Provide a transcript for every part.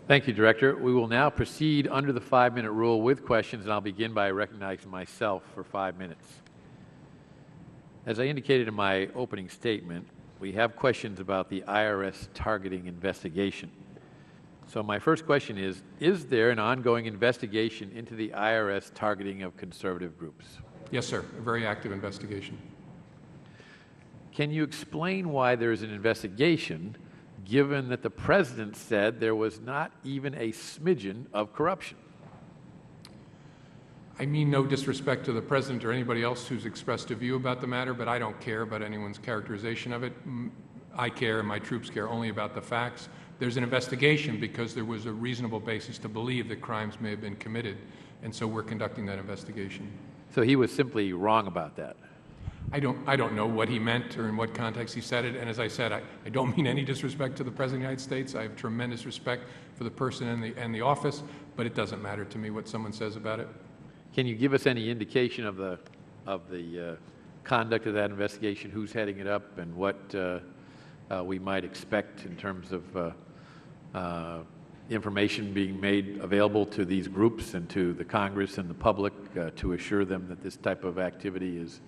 Thank you, Director. We will now proceed under the 5-minute rule with questions, and I'll begin by recognizing myself for 5 minutes. As I indicated in my opening statement, we have questions about the IRS targeting investigation. So my first question is there an ongoing investigation into the IRS targeting of conservative groups? Yes, sir. A very active investigation. Can you explain why there is an investigation, given that the President said there was not even a smidgen of corruption? I mean no disrespect to the President or anybody else who's expressed a view about the matter, but I don't care about anyone's characterization of it. I care, and my troops care, only about the facts. There's an investigation because there was a reasonable basis to believe that crimes may have been committed, and so we're conducting that investigation. So he was simply wrong about that? I don't know what he meant or in what context he said it, and as I said, I don't mean any disrespect to the President of the United States. I have tremendous respect for the person and the office, but it doesn't matter to me what someone says about it. Can you give us any indication of the conduct of that investigation, who's heading it up, and what we might expect in terms of information being made available to these groups and to the Congress and the public to assure them that this type of activity is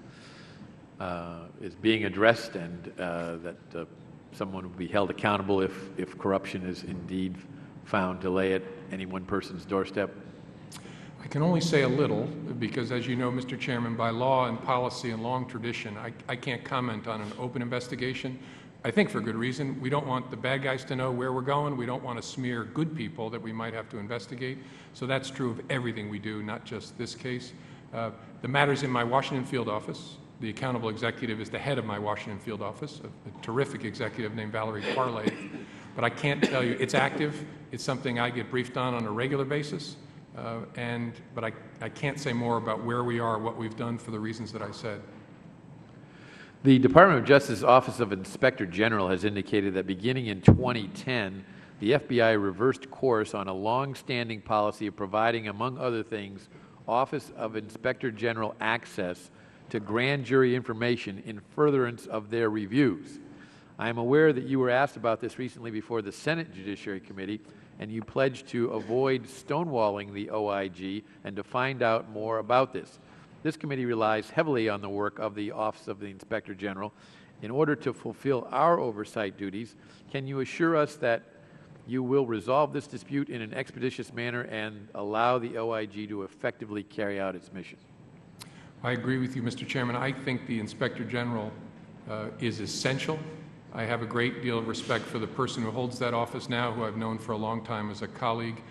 being addressed and that someone will be held accountable if corruption is indeed found to lay at any one person's doorstep? I can only say a little because, as you know, Mr. Chairman, by law and policy and long tradition, I can't comment on an open investigation. I think for good reason. We don't want the bad guys to know where we're going. We don't want to smear good people that we might have to investigate. So that's true of everything we do, not just this case. The matter's in my Washington field office. The accountable executive is the head of my Washington field office, a terrific executive named Valerie Parlay. But I can't tell you, it's active. It's something I get briefed on a regular basis. But I can't say more about where we are, what we've done for the reasons that I said. The Department of Justice Office of Inspector General has indicated that beginning in 2010, the FBI reversed course on a long-standing policy of providing, among other things, Office of Inspector General access to grand jury information in furtherance of their reviews. I am aware that you were asked about this recently before the Senate Judiciary Committee, and you pledged to avoid stonewalling the OIG and to find out more about this. This committee relies heavily on the work of the Office of the Inspector General. In order to fulfill our oversight duties, can you assure us that you will resolve this dispute in an expeditious manner and allow the OIG to effectively carry out its mission? I agree with you, Mr. Chairman. I think the Inspector General is essential. I have a great deal of respect for the person who holds that office now, who I've known for a long time as a colleague.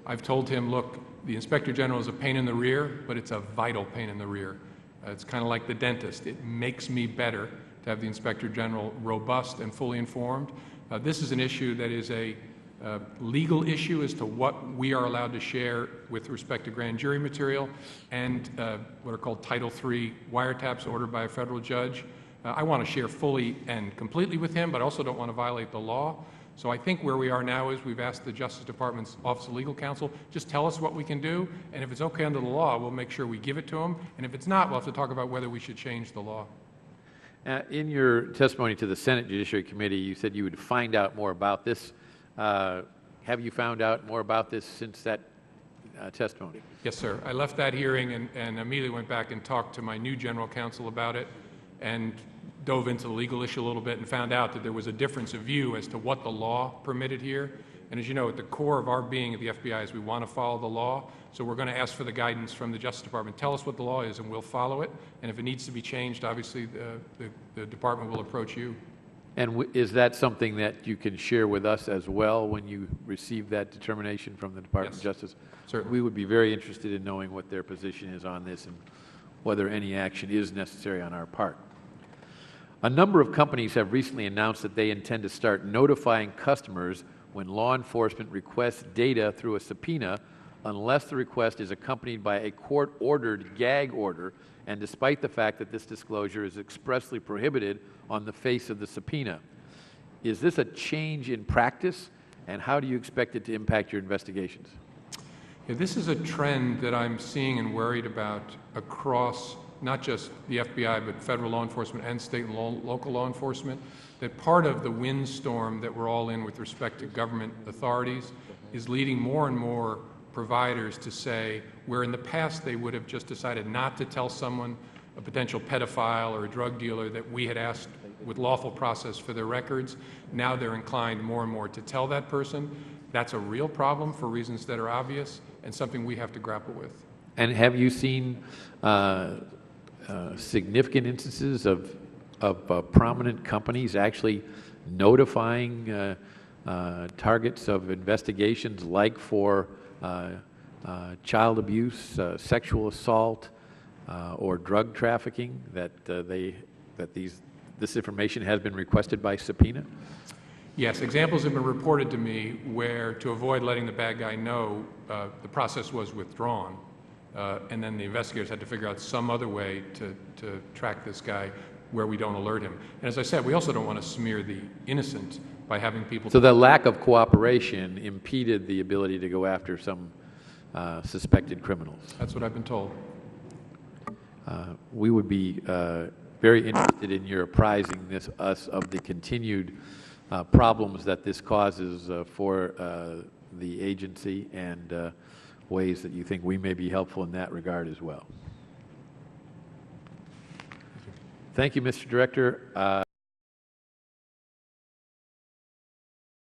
I've told him, look, the Inspector General is a pain in the rear, but it's a vital pain in the rear. It's kind of like the dentist. It makes me better to have the Inspector General robust and fully informed. This is an issue that is a legal issue as to what we are allowed to share with respect to grand jury material and what are called Title III wiretaps ordered by a federal judge. I want to share fully and completely with him, but I also don't want to violate the law. So I think where we are now is we've asked the Justice Department's Office of Legal Counsel, just tell us what we can do, and if it's okay under the law, we'll make sure we give it to him, and if it's not, we'll have to talk about whether we should change the law. In your testimony to the Senate Judiciary Committee, you said you would find out more about this. Have you found out more about this since that testimony? Yes, sir. I left that hearing and immediately went back and talked to my new general counsel about it and dove into the legal issue a little bit and found out that there was a difference of view as to what the law permitted here. And as you know, at the core of our being at the FBI is we want to follow the law. So we're going to ask for the guidance from the Justice Department. Tell us what the law is and we'll follow it. And if it needs to be changed, obviously the department will approach you. And is that something that you can share with us as well when you receive that determination from the Department of Justice? Certainly. We would be very interested in knowing what their position is on this and whether any action is necessary on our part. A number of companies have recently announced that they intend to start notifying customers when law enforcement requests data through a subpoena unless the request is accompanied by a court-ordered gag order, and despite the fact that this disclosure is expressly prohibited on the face of the subpoena. Is this a change in practice, and how do you expect it to impact your investigations? Yeah, this is a trend that I'm seeing and worried about across not just the FBI, but federal law enforcement and state and local law enforcement, that part of the windstorm that we're all in with respect to government authorities is leading more and more providers to say, where in the past they would have just decided not to tell someone, a potential pedophile or a drug dealer, that we had asked with lawful process for their records, now they're inclined more and more to tell that person. That's a real problem for reasons that are obvious and something we have to grapple with. And have you seen significant instances of prominent companies actually notifying targets of investigations, like for child abuse, sexual assault, or drug trafficking, that this information has been requested by subpoena? Yes, examples have been reported to me where, to avoid letting the bad guy know, the process was withdrawn, and then the investigators had to figure out some other way to track this guy where we don't alert him. And as I said, we also don't want to smear the innocent by having people... So the lack of cooperation impeded the ability to go after some suspected criminals. That's what I've been told. We would be very interested in your apprising us of the continued problems that this causes for the agency, and ways that you think we may be helpful in that regard as well. Thank you, Mr. Director.